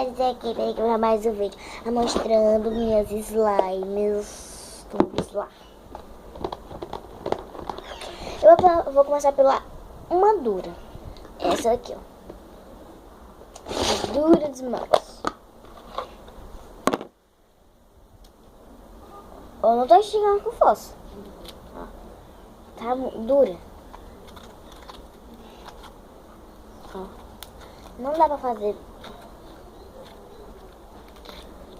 aparecer aqui pra gravar mais um vídeo mostrando minhas slimes, tudo lá. Eu vou começar pela uma dura. Essa aqui, ó. Dura demais. Eu não tô esticando com força. Ó, tá dura. Ó. Não dá pra fazer.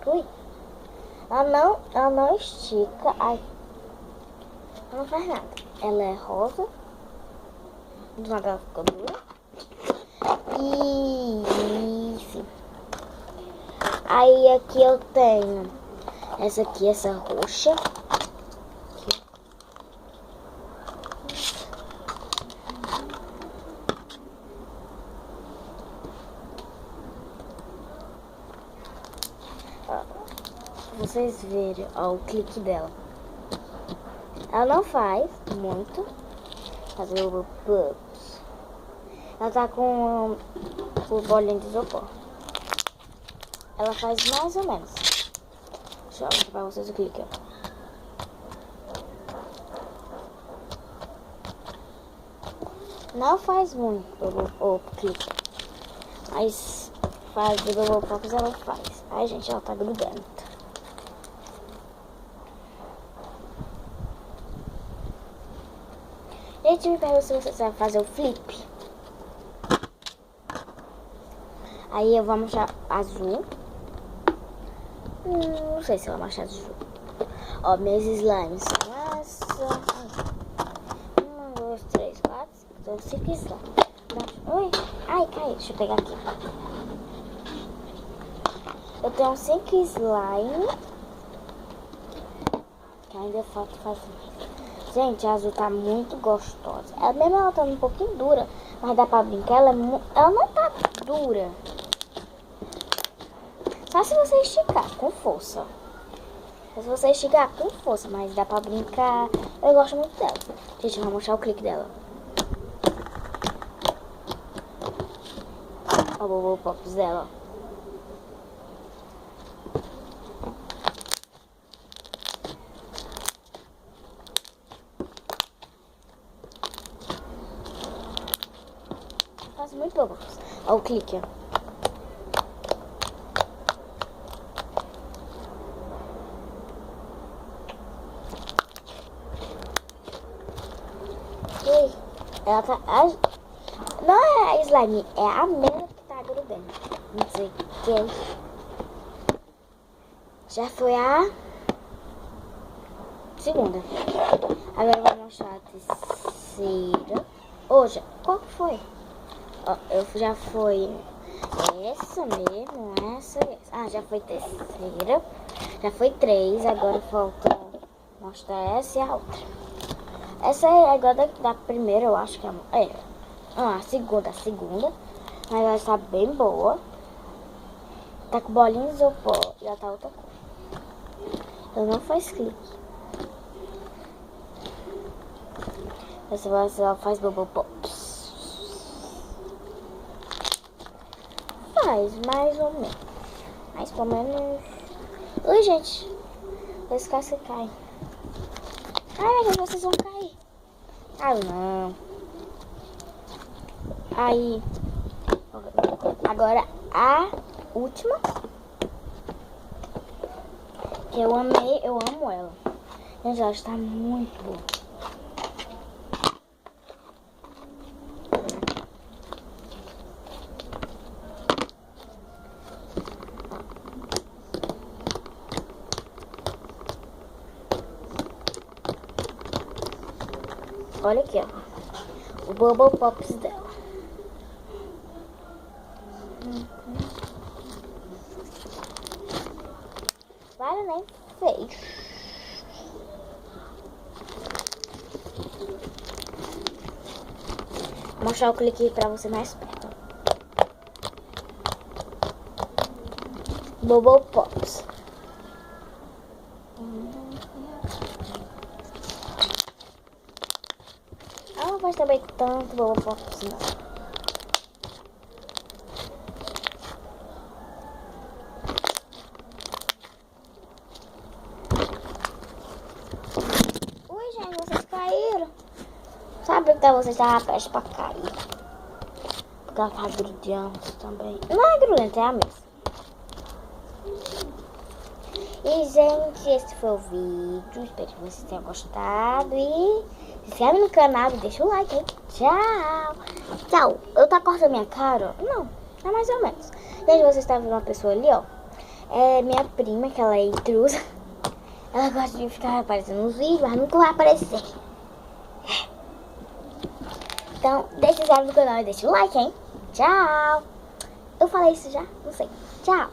Ui. Ela não estica. Ai. Ela não faz nada. Ela é rosa. Do nada ela ficou dura. Isso. Aí aqui eu tenho essa aqui, essa roxa. Aqui. Ó, vocês verem, ó, o clique dela. Ela não faz muito. Fazer o pups. Ela tá com o bolinho de isopor. Ela faz mais ou menos. Deixa eu mostrar pra vocês o clique, ó. Não faz muito o clique. Mas faz do Bubble Pops, ela faz. Ai, gente, ela tá grudenta. Gente, me pergunta se você sabe fazer o flip. Aí eu vou mostrar azul. Não sei se eu vou mostrar azul. Ó, meus slimes são essa. 1, 2, 3, 4, 5 slimes. Oi, ai, caiu. Deixa eu pegar aqui. Eu tenho 5 slimes. Que ainda falta fazer. Gente, a azul tá muito gostosa. Ela mesmo ela tá um pouquinho dura, mas dá pra brincar. Ela não tá dura. Só se você esticar com força. Só se você esticar com força, mas dá pra brincar. Eu gosto muito dela. Gente, eu vou mostrar o clique dela. Ó, o Bubble Pops dela, ó. Faz muito bubbles. Ó o clique, ó. E ela tá... Não é a slime, é a mesma que tá grudando. Não sei o que é isso. Já foi a segunda. Agora eu vou mostrar a terceira. Hoje, qual que foi? Ó, eu já foi essa mesmo, essa. Ah, já foi terceira. Já foi 3, agora falta mostrar essa e a outra. Essa é igual da primeira, eu acho que é. A segunda. Mas ela está bem boa. Tá com bolinha de isopor e ela tá outra cor. Ela não faz clique. Essa ela faz Bubble Pops. Faz, mais ou menos. Mais ou menos. Ui, gente. Esse casca cai. Ai, meu Deus, vocês vão cair. Ah, não. Aí. Agora a última. Que eu amei, eu amo ela. Gente, ela está muito boa. Olha aqui, ó. O Bubble Pops dela. Vale, nem fez. Vou mostrar o clique pra você mais perto. Bubble Pops. Não faz também tanto Bubble Pops, não. sabia que você estava prestes pra cair. Porque ela tá grudando também. Não é grudento, é a mesma. E, gente, esse foi o vídeo. Espero que vocês tenham gostado. E se inscreve no canal e deixa o like, hein? Tchau! Tchau! Eu tá cortando minha cara? Não, é mais ou menos. Gente, vocês estão vendo uma pessoa ali, ó. É minha prima, que ela é intrusa. Ela gosta de ficar aparecendo nos vídeos, mas nunca vai aparecer. Então, deixa o inscreve no canal e deixa o like, hein? Tchau! Eu falei isso já? Não sei. Tchau!